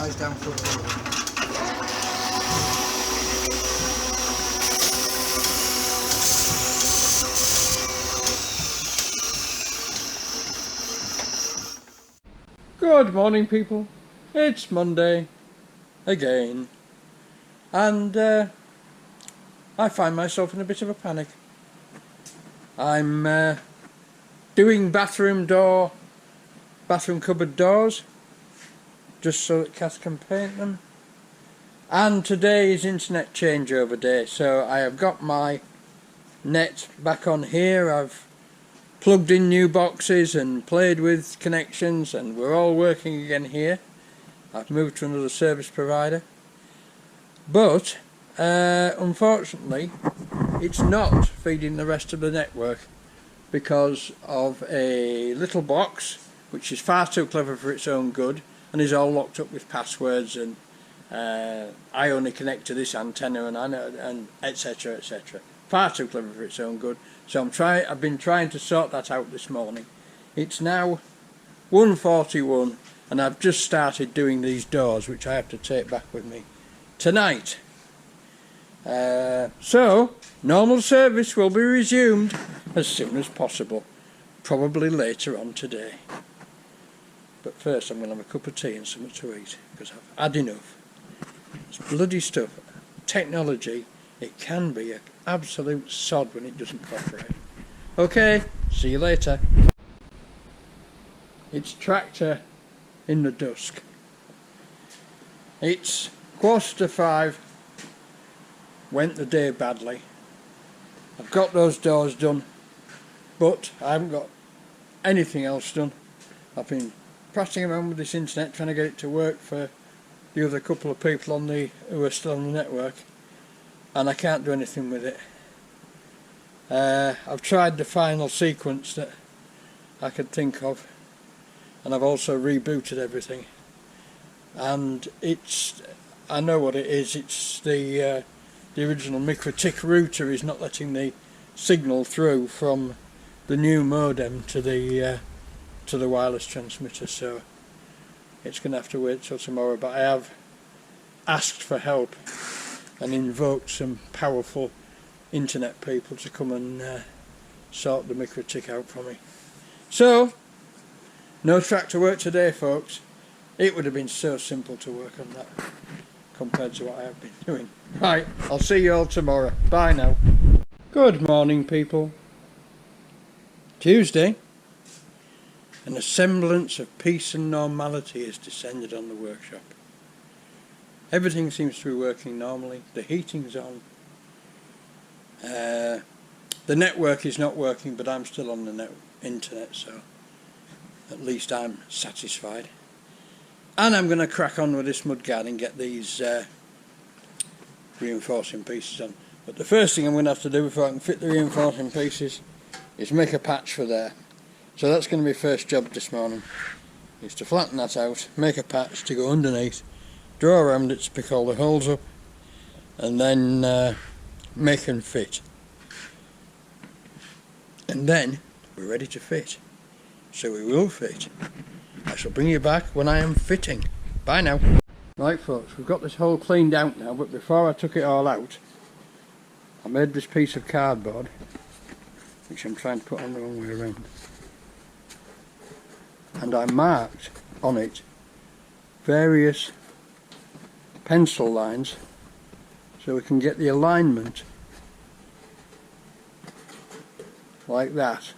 guys down for a tour. Good morning, people. It's Monday again, and I find myself in a bit of a panic. I'm doing bathroom cupboard doors, just so that Cass can paint them. And today is internet changeover day, so I have got my net back on here. I've plugged in new boxes and played with connections, and we're all working again here. I've moved to another service provider, but unfortunately it's not feeding the rest of the network because of a little box which is far too clever for its own good and is all locked up with passwords, and I only connect to this antenna and etc, etc. Far too clever for its own good. So I've been trying to sort that out this morning. It's now 1:41 and I've just started doing these doors, which I have to take back with me tonight. So normal service will be resumed as soon as possible, probably later on today. But first I'm going to have a cup of tea and something to eat, because I've had enough. It's bloody stuff. Technology, it can be an absolute sod when it doesn't cooperate. Okay, see you later. It's tractor in the dusk. It's 5:15. Went the day badly. I've got those doors done, but I haven't got anything else done. I've been prattling around with this internet trying to get it to work for the other couple of people who are still on the network, and I can't do anything with it. I've tried the final sequence that I could think of, and I've also rebooted everything, and I know what it is. It's the original microtik router is not letting the signal through from the new modem to the wireless transmitter, so it's going to have to wait till tomorrow. But I have asked for help and invoked some powerful internet people to come and sort the microtik out for me. So no tractor work today, folks. It would have been so simple to work on that compared to what I have been doing. Right, I'll see you all tomorrow. Bye now. Good morning, people. Tuesday, and a semblance of peace and normality has descended on the workshop. Everything seems to be working normally. The heating's on. The network is not working, but I'm still on the internet, so at least I'm satisfied. And I'm going to crack on with this mudguard and get these reinforcing pieces on. But the first thing I'm going to have to do before I can fit the reinforcing pieces is make a patch for there. So that's going to be first job this morning, is to flatten that out, make a patch to go underneath, draw around it to pick all the holes up, and then make and fit. And then we're ready to fit. So we will fit. I shall bring you back when I am fitting. Bye now. Right, folks, we've got this hole cleaned out now, but before I took it all out, I made this piece of cardboard, which I'm trying to put on the wrong way around, and I marked on it various pencil lines so we can get the alignment like that.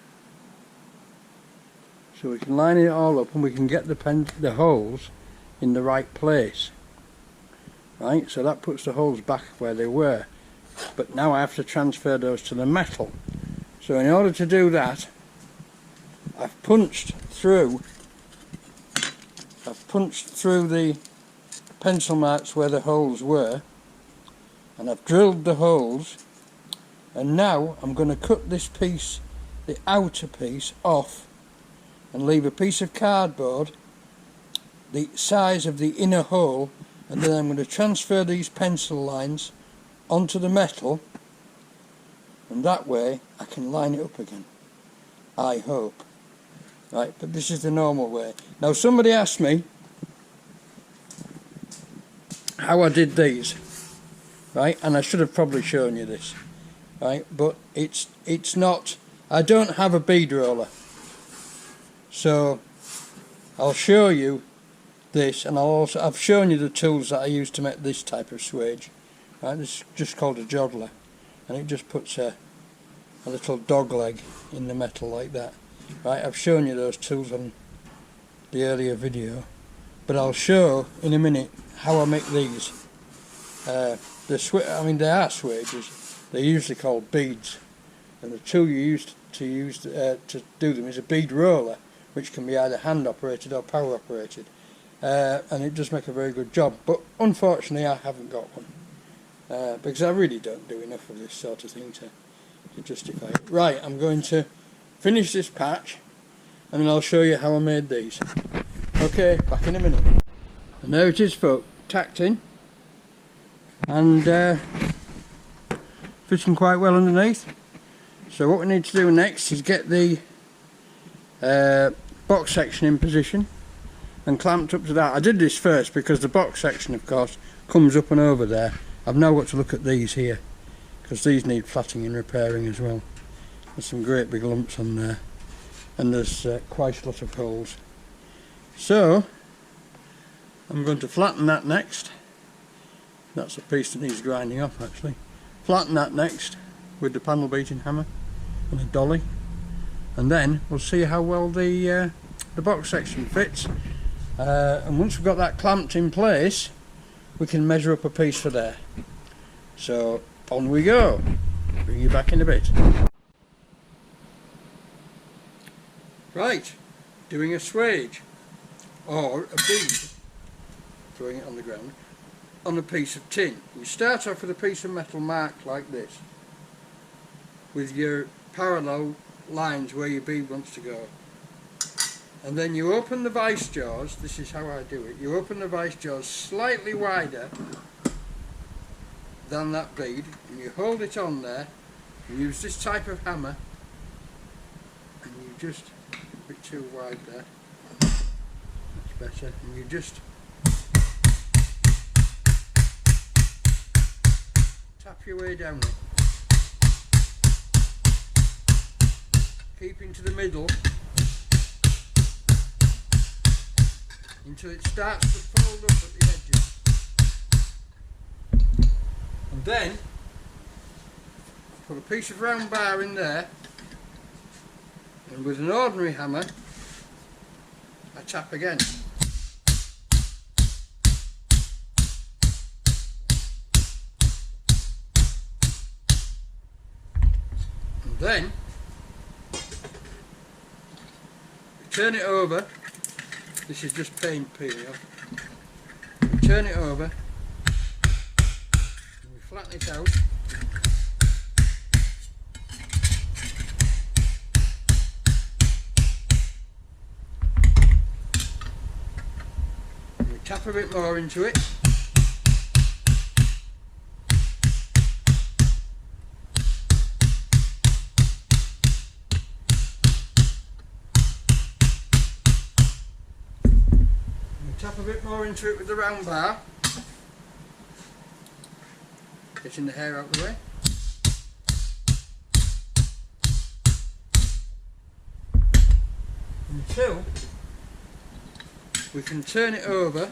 So we can line it all up and we can get the holes in the right place. Right, so that puts the holes back where they were. But now I have to transfer those to the metal. So in order to do that, I've punched through the pencil marks where the holes were, and I've drilled the holes, and now I'm going to cut this piece, the outer piece, off and leave a piece of cardboard the size of the inner hole, and then I'm going to transfer these pencil lines onto the metal, and that way I can line it up again, I hope. Right, but this is the normal way. Now somebody asked me how I did these, right? And I should have probably shown you this, right? But it's not. I don't have a bead roller, so I'll show you this, and I've shown you the tools that I use to make this type of swage. Right, this is just called a joddler, and it just puts a little dog leg in the metal like that. Right, I've shown you those tools on the earlier video, but I'll show in a minute how I make these. I mean, they are swages. They're usually called beads, and the tool you use to do them is a bead roller, which can be either hand operated or power operated. And it does make a very good job, but unfortunately I haven't got one, because I really don't do enough of this sort of thing to justify it. Right, I'm going to finish this patch, and then I'll show you how I made these. Okay, back in a minute. And there it is, folks, tacked in, and fitting quite well underneath. So what we need to do next is get the box section in position and clamped up to that. I did this first because the box section, of course, comes up and over there. I've now got to look at these here, because these need flattening and repairing as well. There's some great big lumps on there, and there's quite a lot of holes. So I'm going to flatten that next. That's a piece that needs grinding off, actually. Flatten that next with the panel beating hammer and a dolly, and then we'll see how well the box section fits. And once we've got that clamped in place, we can measure up a piece for there. So on we go. Bring you back in a bit. Right, doing a swage or a bead, throwing it on the ground on a piece of tin. You start off with a piece of metal marked like this, with your parallel lines where your bead wants to go. And then you open the vice jaws. This is how I do it. You open the vice jaws slightly wider than that bead, and you hold it on there, and use this type of hammer, and you just, a bit too wide there, that's better, and you just tap your way down it, keeping to the middle until it starts to fold up at the edges. And then put a piece of round bar in there, and with an ordinary hammer I tap again. And then turn it over. This is just paint peeling off. We turn it over and we flatten it out. And we tap a bit more into it. Tap a bit more into it with the round bar, getting the hair out of the way. Until we can turn it over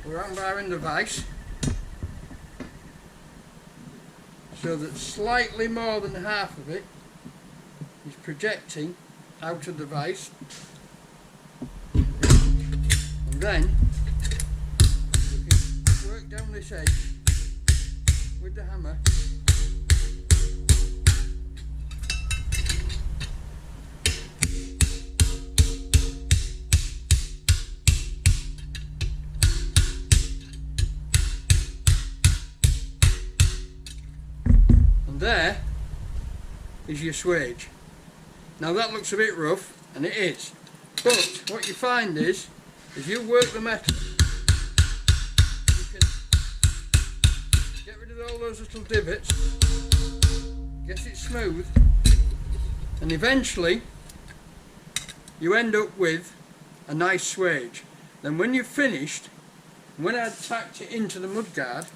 round bar in the vise, so that slightly more than half of it is projecting out of the vise, and then we can work down this edge with the hammer there is your swage. Now that looks a bit rough, and it is, but what you find is, as you work the metal, you can all those little divots, get it smooth, and eventually you end up with a nice swage. Then when you've finished, when I tacked it into the mudguard,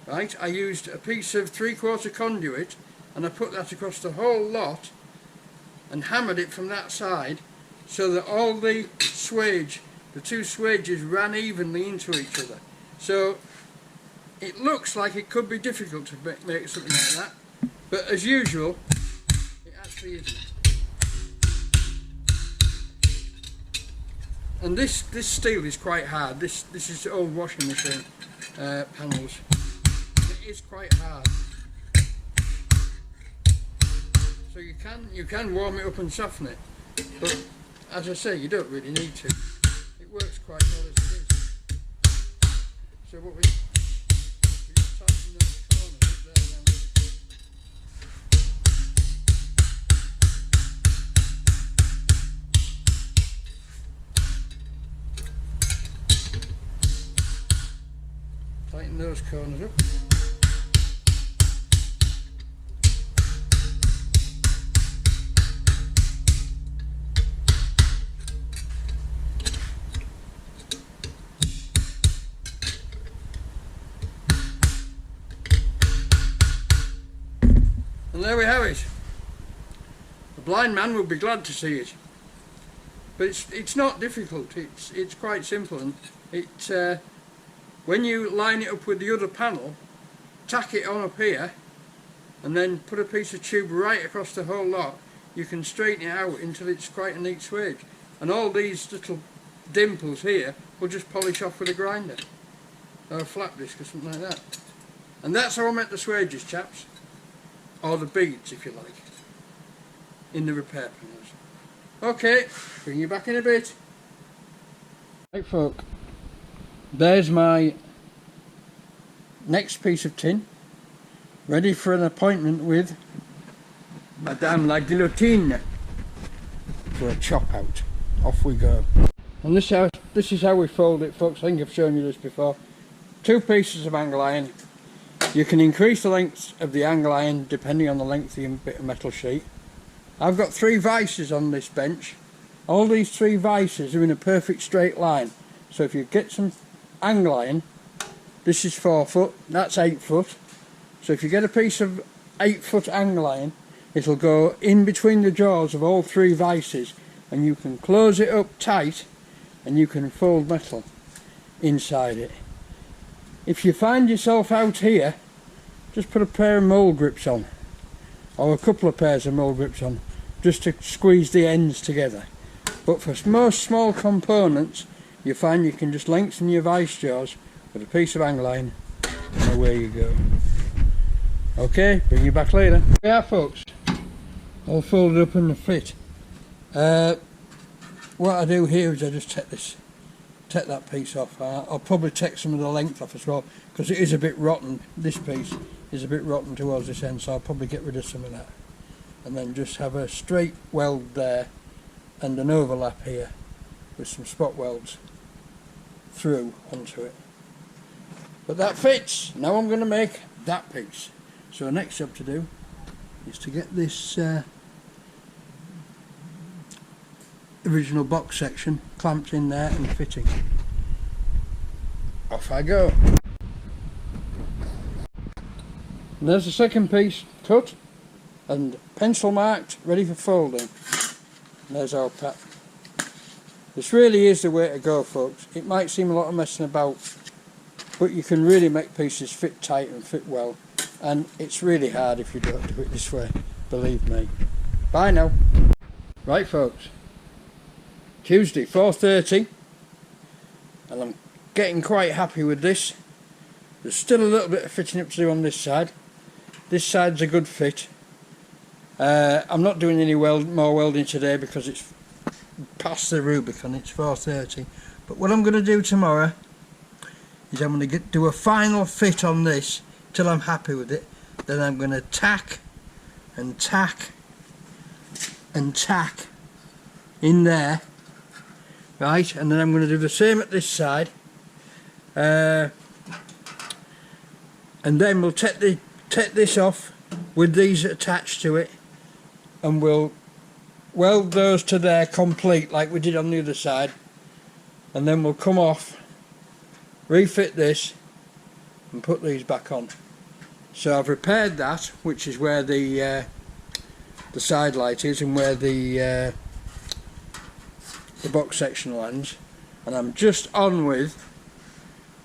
right, I used a piece of 3/4 conduit and I put that across the whole lot and hammered it from that side so that all the swage, the two swages, ran evenly into each other. So it looks like it could be difficult to make something like that, but as usual, it actually isn't. And this steel is quite hard. This is old washing machine panels. It is quite hard. So you can warm it up and soften it, but as I say, you don't really need to. It works quite well as it is. So what we just tighten those corners up there now. Tighten those corners up. And there we have it. The blind man will be glad to see it. But it's not difficult. It's quite simple, and when you line it up with the other panel, tack it on up here, and then put a piece of tube right across the whole lot, you can straighten it out until it's quite a neat swage. And all these little dimples here will just polish off with a grinder or a flap disc or something like that. And that's how I make the swages, chaps. Or the beads, if you like, in the repair panels. Okay, bring you back in a bit. Right folk, there's my next piece of tin, ready for an appointment with Madame la Guillotine for a chop out. Off we go. And this is how we fold it, folks. I think I've shown you this before. 2 pieces of angle iron. You can increase the length of the angle iron depending on the length of your bit of metal sheet. I've got 3 vices on this bench. All these 3 vices are in a perfect straight line. So if you get some angle iron, this is 4 foot, that's 8 foot. So if you get a piece of 8 foot angle iron, it'll go in between the jaws of all 3 vices, and you can close it up tight and you can fold metal inside it. If you find yourself out here, just put a pair of mole grips on, or a couple of pairs of mole grips on, just to squeeze the ends together. But for most small components, you find you can just lengthen your vice jaws with a piece of angle iron, and away you go. Okay, bring you back later. Yeah folks, all folded up in the fit. What I do here is I just take that piece off. I'll probably take some of the length off as well, because it is a bit rotten. This piece is a bit rotten towards this end, so I'll probably get rid of some of that, and then just have a straight weld there and an overlap here with some spot welds through onto it. But that fits. Now I'm going to make that piece. So the next job to do is to get this original box section clamped in there and fitting. Off I go. And there's the second piece cut and pencil marked, ready for folding. And there's our pack. This really is the way to go, folks. It might seem a lot of messing about, but you can really make pieces fit tight and fit well, and it's really hard if you don't do it this way, believe me. Bye now. Right folks, Tuesday 4:30, and I'm getting quite happy with this. There's still a little bit of fitting up to do on this side. This side's a good fit. I'm not doing any more welding today because it's past the Rubicon. It's 4:30, but what I'm going to do tomorrow is I'm going to do a final fit on this till I'm happy with it. Then I'm going to tack and tack and tack in there, right, and then I'm going to do the same at this side, and then we'll take this off with these attached to it, and we'll weld those to there complete like we did on the other side, and then we'll come off, refit this and put these back on. So I've repaired that, which is where the side light is and where the box section lands, and I'm just on with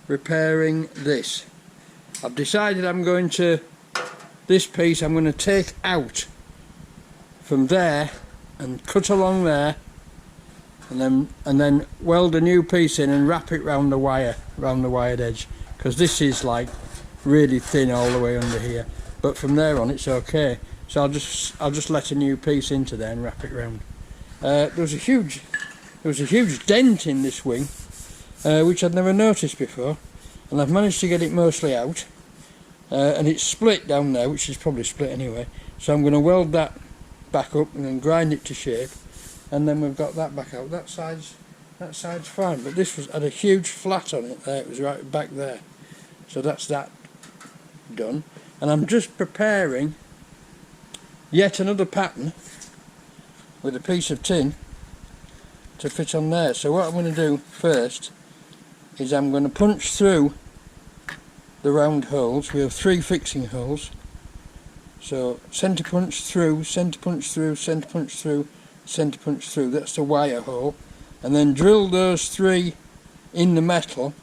repairing this. I've decided this piece I'm going to take out from there and cut along there, and then weld a new piece in and wrap it round the wired edge, because this is like really thin all the way under here, but from there on it's okay. So I'll just let a new piece into there and wrap it round. There was a huge dent in this wing, which I'd never noticed before, and I've managed to get it mostly out, and it's split down there, which is probably split anyway. So I'm going to weld that back up and then grind it to shape, and then we've got that back out. That side's fine, but this had a huge flat on it there. It was right back there, so that's that done. And I'm just preparing yet another pattern with a piece of tin to fit on there. So what I'm going to do first is I'm going to punch through the round holes. We have 3 fixing holes, so centre punch through, centre punch through, centre punch through, centre punch through. That's the wire hole, and then drill those 3 in the metal,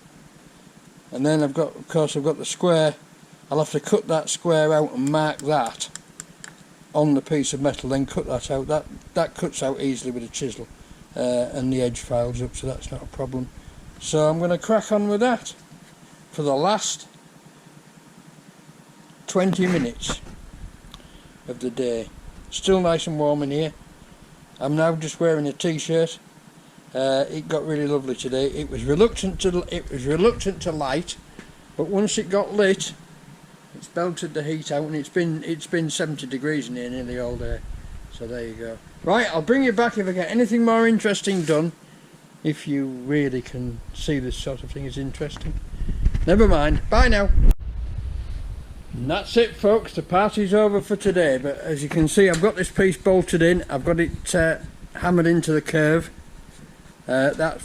and then I've got the square. I'll have to cut that square out and mark that on the piece of metal, then cut that out. That cuts out easily with a chisel, and the edge files up, so that's not a problem. So I'm going to crack on with that for the last 20 minutes of the day. Still nice and warm in here. I'm now just wearing a t-shirt. It got really lovely today. It was reluctant to light, but once it got lit, it's belted the heat out, and it's been 70 degrees in here nearly all day. So there you go. Right, I'll bring you back if I get anything more interesting done, if you really can see this sort of thing is interesting. Never mind. Bye now. And that's it, folks. The party's over for today, but as you can see, I've got this piece bolted in. I've got it hammered into the curve. That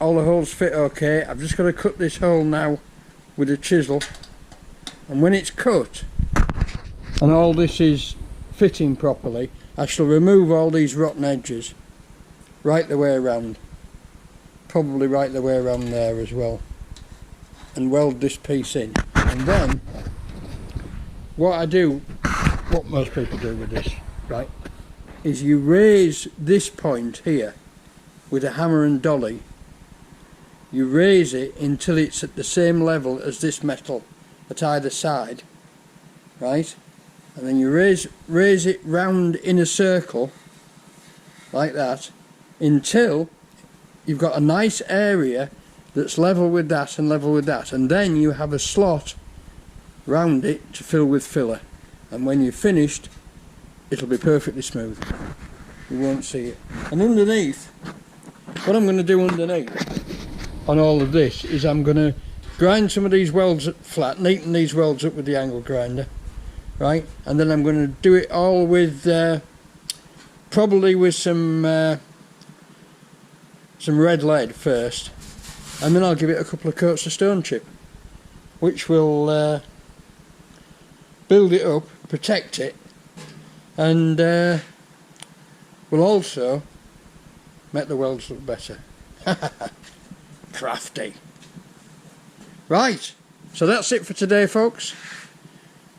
all the holes fit okay. I've just got to cut this hole now with a chisel, and when it's cut and all this is fitting properly, I shall remove all these rotten edges right the way around, probably right the way around there as well, and weld this piece in. And then what most people do with this, right, is you raise this point here with a hammer and dolly. You raise it until it's at the same level as this metal at either side, right, and then you raise it round in a circle like that until you've got a nice area that's level with that and level with that, and then you have a slot round it to fill with filler, and when you're finished it'll be perfectly smooth. You won't see it. And underneath, what I'm going to do underneath on all of this is I'm going to grind some of these welds flat, neaten these welds up with the angle grinder, right, and then I'm going to do it all with probably with some red lead first, and then I'll give it a couple of coats of stone chip, which will build it up, protect it, and will also make the welds look better. Crafty. Right, so that's it for today, folks.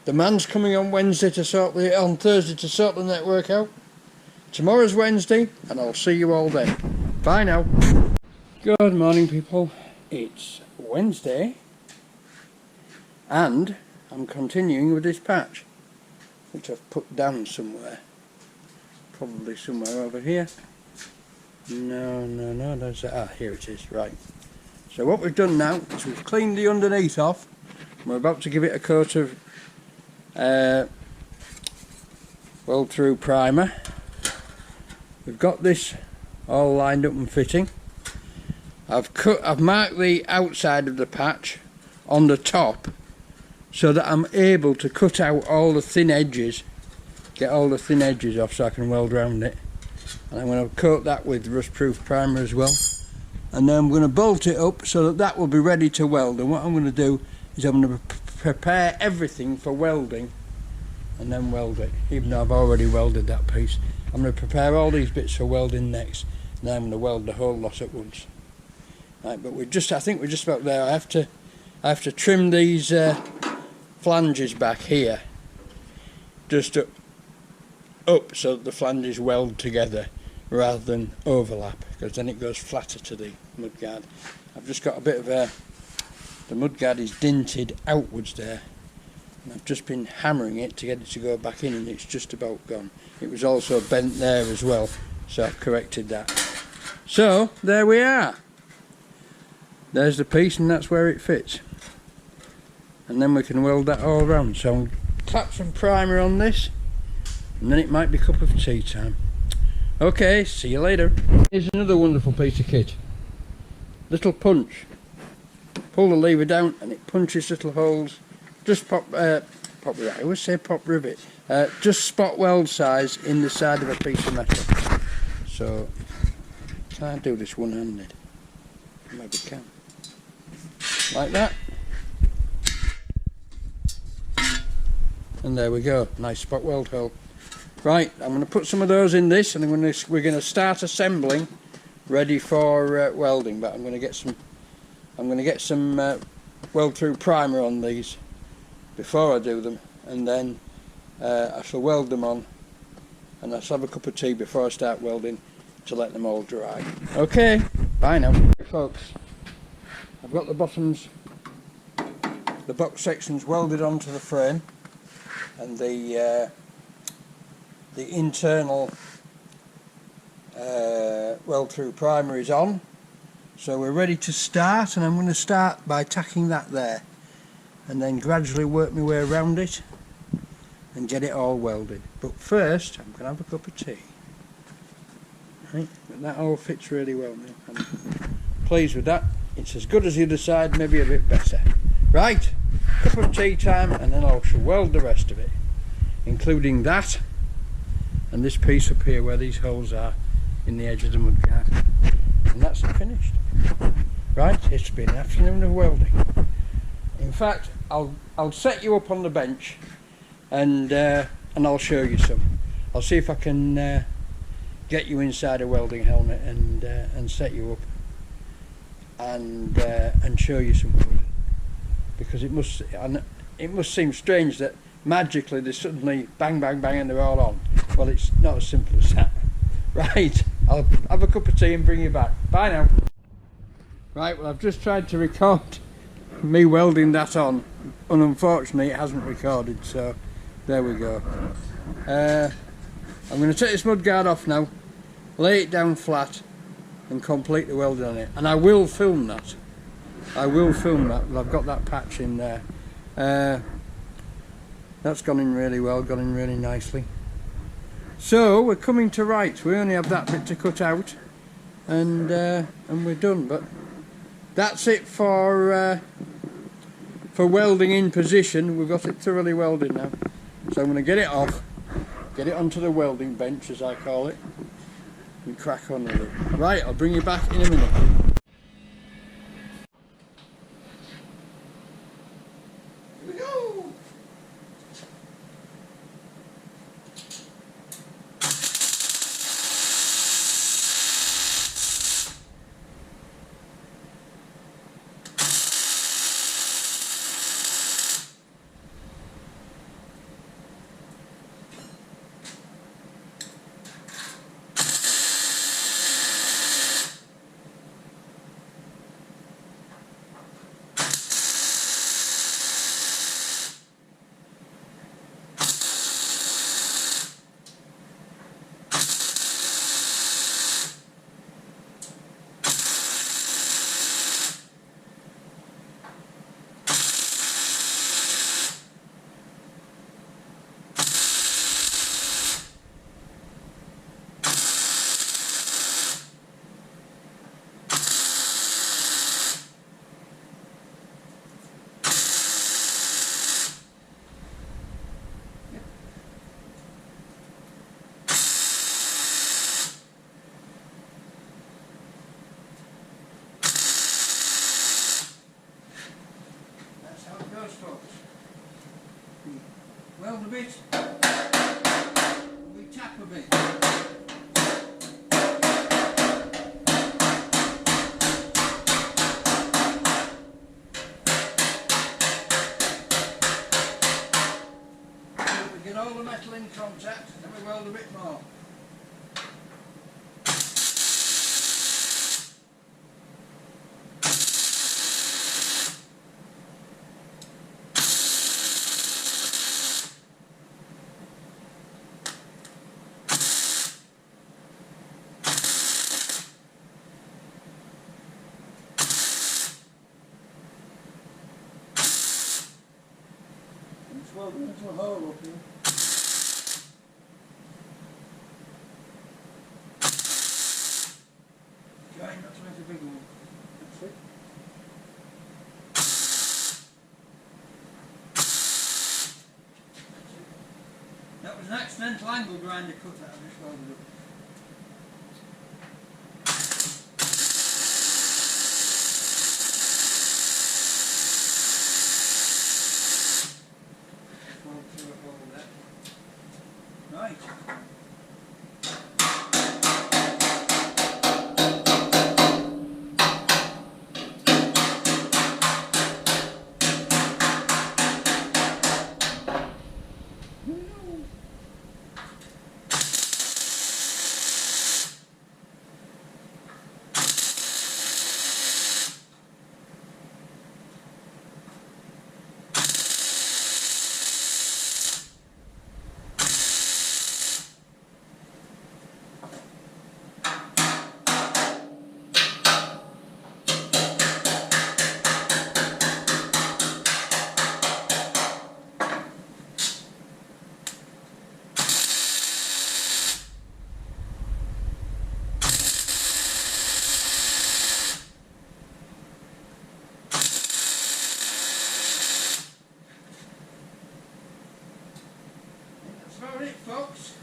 The man's coming on Thursday to sort the network out. Tomorrow's Wednesday, and I'll see you all then. Bye now. Good morning, people. It's Wednesday, and I'm continuing with this patch, which I've put down somewhere. Probably somewhere over here. No, that's it. Here it is. Right. So what we've done now is we've cleaned the underneath off. We're about to give it a coat of weld through primer. We've got this all lined up and fitting. I've marked the outside of the patch on the top so that I'm able to cut out all the thin edges, get all the thin edges off so I can weld around it. And I'm going to coat that with rust-proof primer as well. And then I'm going to bolt it up so that that will be ready to weld. And what I'm going to do is I'm going to prepare everything for welding and then weld it, even though I've already welded that piece. I'm going to prepare all these bits for welding next, and then I'm going to weld the whole lot at once. Right, but I think we're just about there. I have to trim these flanges back here, just up so that the flanges weld together rather than overlap, because then it goes flatter to the mudguard. I've just got a bit of the mudguard is dinted outwards there, and I've just been hammering it to get it to go back in, and it's just about gone. It was also bent there as well, so I've corrected that. So there we are. There's the piece, and that's where it fits. And then we can weld that all around. So I'll clap some primer on this, and then it might be cup of tea time. Okay, see you later. Here's another wonderful piece of kit. Little punch. Pull the lever down and it punches little holes. Just pop I always say pop rivet. Just spot weld size in the side of a piece of metal. So, can I do this one-handed? Maybe can. Like that. And there we go, nice spot weld hole. Right, I'm going to put some of those in this, and we're going to start assembling, ready for welding. But I'm going to get some weld-through primer on these before I do them, and then I shall weld them on, and I shall have a cup of tea before I start welding to let them all dry. Okay, bye now, folks. I've got the bottoms, the box sections welded onto the frame, and the internal weld-through primer is on, so we're ready to start. And I'm going to start by tacking that there, and then gradually work my way around it and get it all welded. But first I'm going to have a cup of tea. Right, but that all fits really well now. I'm pleased with that. It's as good as the other side, maybe a bit better. Right, cup of tea time, and then I shall weld the rest of it, including that and this piece up here where these holes are in the edge of the mudguard. And that's it, finished. Right, it's been an afternoon of welding. In fact, I'll set you up on the bench, and I'll show you some. I'll see if I can get you inside a welding helmet and set you up and show you some welding, because it must seem strange that magically they suddenly bang bang bang and they're all on. Well, it's not as simple as that. Right, I'll have a cup of tea and bring you back. Bye now. Right, well, I've just tried to record me welding that on, and unfortunately it hasn't recorded, so there we go. I'm going to take this mudguard off now, lay it down flat and complete the welding on it, and I will film that. Well, I've got that patch in there. That's gone in really well, gone in really nicely. So we're coming to right. We only have that bit to cut out, and we're done. But that's it for welding in position. We've got it thoroughly welded now. So I'm going to get it off, get it onto the welding bench, as I call it, and crack on with it. Right, I'll bring you back in a minute. Weld a bit. We tap a bit. Get all the metal in contact, then we weld a bit more. Just weld a little hole up here. Try not to make a big one. That's it. That was an accidental angle grinder cut out. I just welded up. Weld through it all there. Right. That's about it, folks.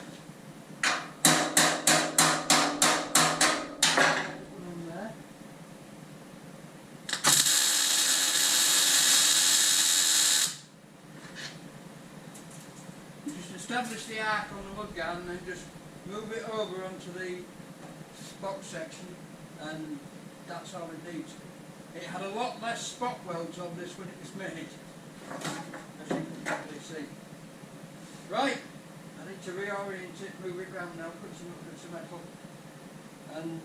Just establish the arc on the mudguard and then just move it over onto the box section, and that's all it needs. It had a lot less spot welds on this when it was made, as you can probably see. Right, I need to reorient it, move it round now, put some bits of metal, and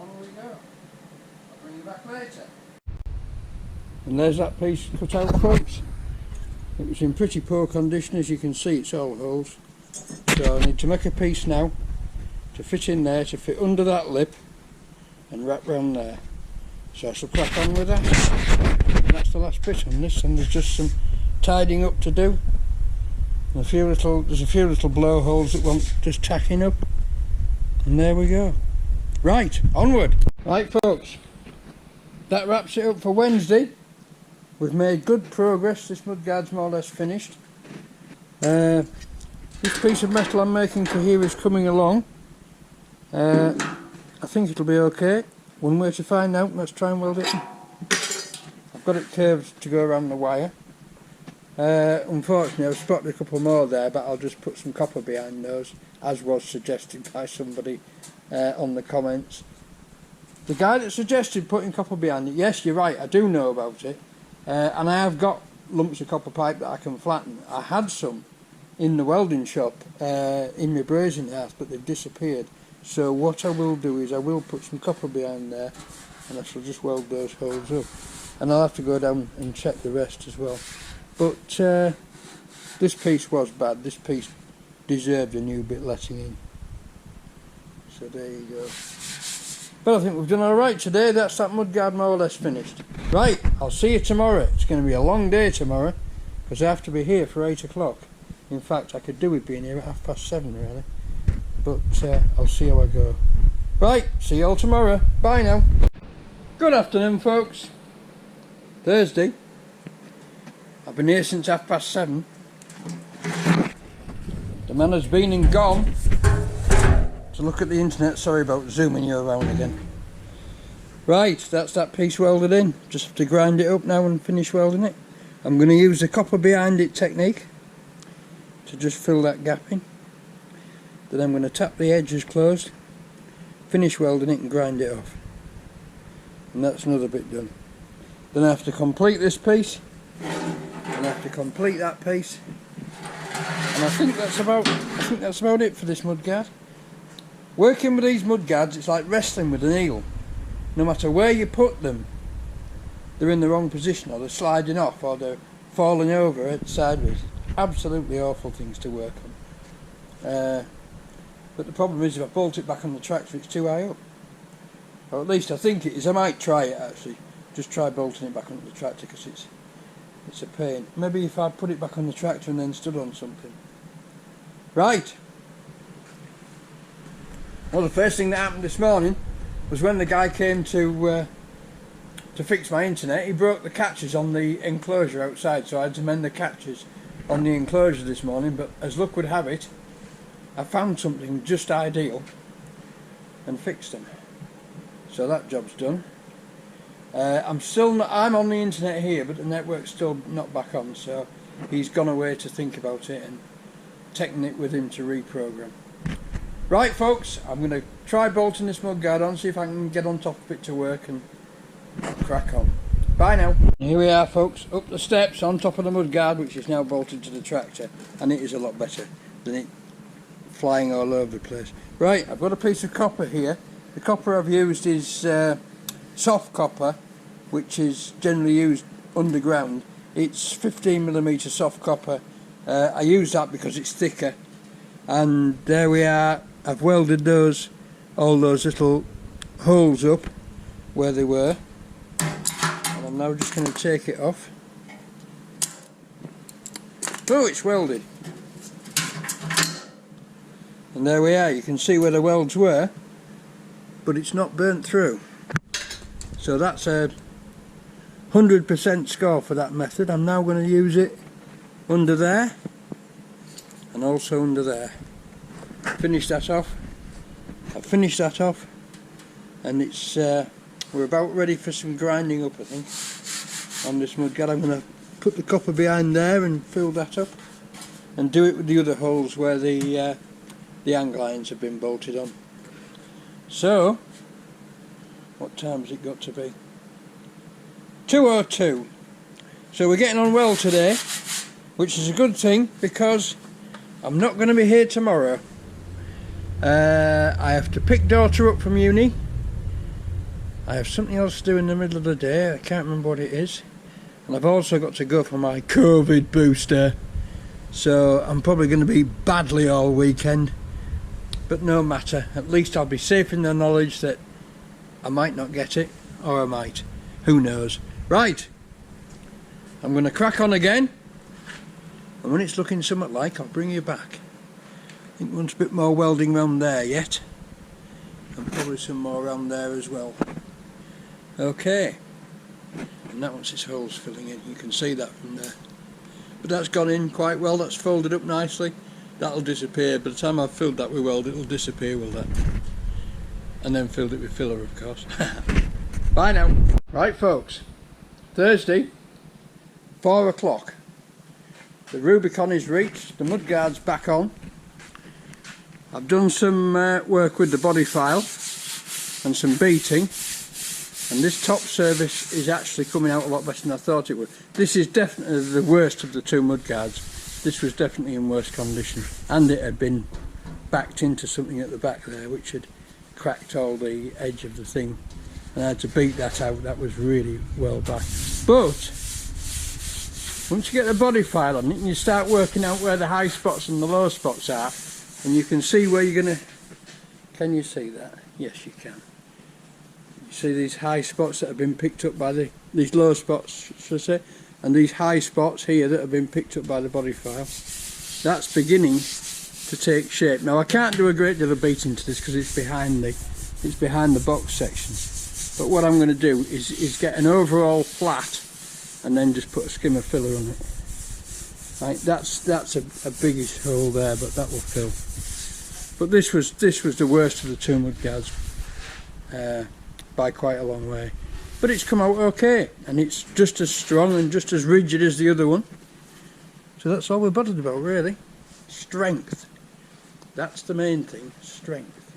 on we go. I'll bring you back later. And there's that piece cut out, folks. It was in pretty poor condition, as you can see. It's all holes. So I need to make a piece now to fit in there, to fit under that lip and wrap round there. So I shall crack on with that. And that's the last bit on this, and there's just some tidying up to do. And there's a few little blowholes that want just tacking up. And there we go. Right, onward. Right, folks, that wraps it up for Wednesday. We've made good progress. This mudguard's more or less finished. This piece of metal I'm making for here is coming along. I think it'll be okay. One way to find out. Let's try and weld it. I've got it curved to go around the wire. Unfortunately I've spotted a couple more there, but I'll just put some copper behind those, as was suggested by somebody on the comments. The guy that suggested putting copper behind it, yes, you're right, I do know about it. And I have got lumps of copper pipe that I can flatten. I had some in the welding shop in my brazing house, but they've disappeared. So what I will do is I will put some copper behind there, and I shall just weld those holes up. And I'll have to go down and check the rest as well. But this piece was bad. This piece deserved a new bit letting in. So there you go. But I think we've done alright today. That's that mudguard more or less finished. Right, I'll see you tomorrow. It's going to be a long day tomorrow, because I have to be here for 8 o'clock. In fact, I could do with being here at 7:30 really. But I'll see how I go. Right, see you all tomorrow. Bye now. Good afternoon, folks. Thursday. I've been here since 7:30. The man has been and gone to look at the internet. Sorry about zooming you around again. Right, that's that piece welded in. Just have to grind it up now and finish welding it. I'm going to use the copper behind it technique. to just fill that gap in. Then I'm going to tap the edges closed, finish welding it and grind it off. And that's another bit done. Then I have to complete this piece, and I have to complete that piece. And I think that's about it for this mudguard. Working with these mudguards, it's like wrestling with an eel. No matter where you put them, they're in the wrong position, or they're sliding off, or they're falling over sideways. Absolutely awful things to work on. But the problem is, if I bolt it back on the tractor, it's too high up. Or at least I think it is. I might try it actually. Just try bolting it back onto the tractor, because it's a pain. Maybe if I put it back on the tractor and then stood on something. Right. Well, the first thing that happened this morning was when the guy came to fix my internet. He broke the catches on the enclosure outside, so I had to mend the catches on the enclosure this morning. But as luck would have it, I found something just ideal and fixed them. So that job's done. I'm on the internet here, but the network's still not back on, so he's gone away to think about it and taking it with him to reprogram. Right folks, I'm going to try bolting this mudguard on, see if I can get on top of it to work, and I'll crack on. Bye now. Here we are folks, up the steps on top of the mudguard, which is now bolted to the tractor, and it is a lot better than it flying all over the place. Right, I've got a piece of copper here. The copper I've used is soft copper, which is generally used underground. It's 15mm soft copper. I use that because it's thicker. And there we are. I've welded all those little holes up where they were. And I'm now just going to take it off. Oh, it's welded. And there we are. You can see where the welds were, but it's not burnt through. So that's a 100% score for that method. I'm now going to use it under there and also under there. Finish that off. I've finished that off, and it's we're about ready for some grinding up, I think, on this mudguard. I'm going to put the copper behind there and fill that up, and do it with the other holes where the angle irons have been bolted on. So, what time's it got to be? 2:02. So we're getting on well today, which is a good thing because I'm not going to be here tomorrow. I have to pick daughter up from uni. I have something else to do in the middle of the day. I can't remember what it is. And I've also got to go for my COVID booster. So I'm probably going to be badly all weekend. But no matter. At least I'll be safe in the knowledge that I might not get it, or I might. Who knows? Right. I'm going to crack on again. And when it's looking somewhat like, I'll bring you back. I think once a bit more welding around there yet, and probably some more around there as well. Okay, and that once its holes filling in, you can see that from there. But that's gone in quite well, that's folded up nicely. That'll disappear. By the time I've filled that with weld, it'll disappear, will that? And then filled it with filler, of course. Bye now. Right folks, Thursday, 4 o'clock. The Rubicon is reached, the mudguard's back on. I've done some work with the body file and some beating, and this top surface is actually coming out a lot better than I thought it would. This is definitely the worst of the two mudguards. This was definitely in worse condition, and it had been backed into something at the back there which had cracked all the edge of the thing, and I had to beat that out. That was really well back. But once you get the body file on it and you start working out where the high spots and the low spots are, and you can see where you're going to... Can you see that? Yes, you can. You see these high spots that have been picked up by these low spots, should I say, and these high spots here that have been picked up by the body file. That's beginning to take shape. Now I can't do a great deal of beating to this because it's behind the box section. But what I'm going to do is get an overall flat and then just put a skim of filler on it. Right, that's a biggish hole there, but that will fill. But this was the worst of the two mudguards by quite a long way. But it's come out okay, and it's just as strong and just as rigid as the other one. So that's all we're bothered about, really. Strength. That's the main thing, strength.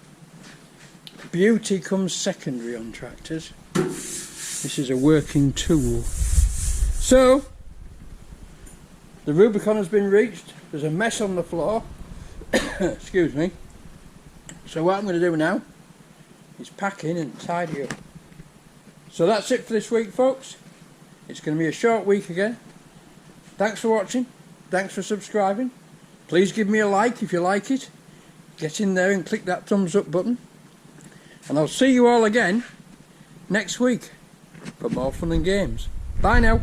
Beauty comes secondary on tractors. This is a working tool. So, the Rubicon has been reached. There's a mess on the floor. Excuse me. So what I'm going to do now is pack in and tidy up. So that's it for this week, folks. It's going to be a short week again. Thanks for watching. Thanks for subscribing. Please give me a like if you like it. Get in there and click that thumbs up button. And I'll see you all again next week for more fun and games. Bye now.